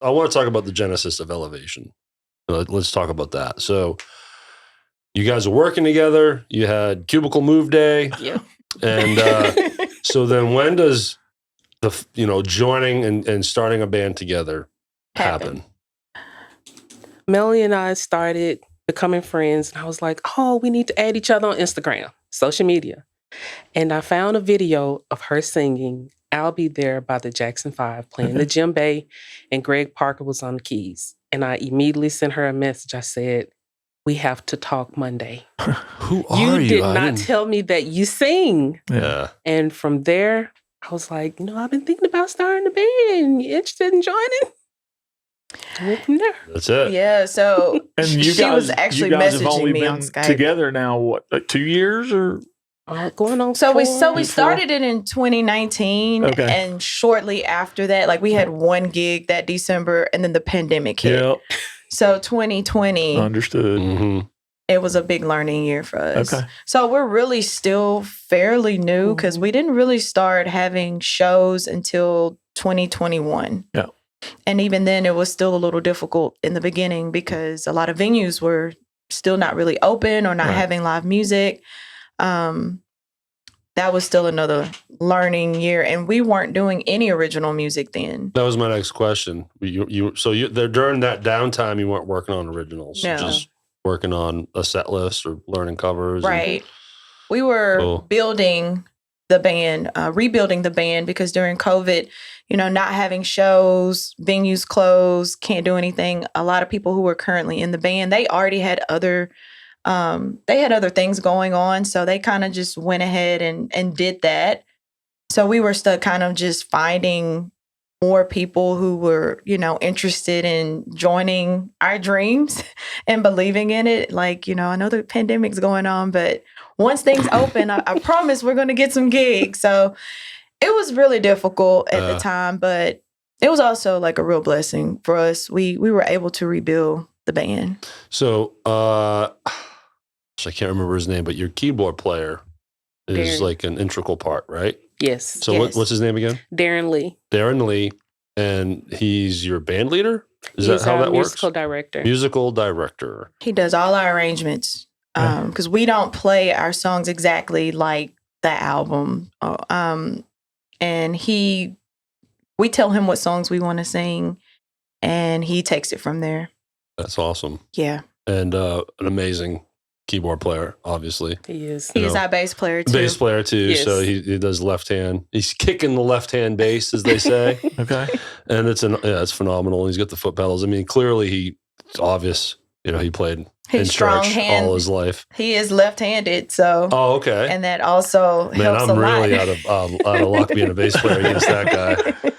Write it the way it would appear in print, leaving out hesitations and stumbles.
I want to talk about the genesis of Elevation. Let's talk about that. So you guys are working together. You had cubicle move day. Yeah. And so then when does joining and starting a band together happen? Melanie and I started becoming friends, and I was like, oh, we need to add each other on Instagram, social media. And I found a video of her singing I'll Be There by the Jackson 5 playing the djembe, and Greg Parker was on the keys. And I immediately sent her a message. I said, we have to talk Monday. Who are you? You did not tell me that you sing. Yeah. And from there, I was like, I've been thinking about starting a band. You interested in joining? I went from there. That's it. Yeah, so And she was actually messaging me on Skype. Together now, what, like 2 years or? Going on. So we started it in 2019, and shortly after that, like we had one gig that December, and then the pandemic hit. Yep. So 2020, Understood. Mm-hmm. it was a big learning year for us. Okay. So we're really still fairly new because we didn't really start having shows until 2021. Yeah. And even then, it was still a little difficult in the beginning because a lot of venues were still not really open or not having live music. That was still another learning year, and we weren't doing any original music then. That was my next question. During that downtime, you weren't working on originals, just working on a set list or learning covers. Right. We were building the band, rebuilding the band, because during COVID, not having shows, venues closed, can't do anything. A lot of people who were currently in the band, they already had other things going on. So they kind of just went ahead and did that. So we were stuck kind of just finding more people who were, interested in joining our dreams and believing in it. Like, I know the pandemic's going on, but once things open, I promise we're going to get some gigs. So it was really difficult at the time, but it was also like a real blessing for us. We were able to rebuild the band. So, I can't remember his name, but your keyboard player is like an integral part, right? Yes. So what's his name again? Darren Lee. Darren Lee, and he's your band leader? Is that how that works? Musical director. Musical director. He does all our arrangements because we don't play our songs exactly like the album. And we tell him what songs we want to sing, and he takes it from there. That's awesome. Yeah. And an amazing keyboard player, obviously. He is. He's our bass player too. Bass player too. Yes. So he does left hand. He's kicking the left hand bass, as they say. Okay. And it's phenomenal. He's got the foot pedals. I mean, clearly it's obvious. He played in church all his life. He is left-handed, so. Oh, okay. And that also helps a lot. Man, I'm really out of luck being a bass player against that guy.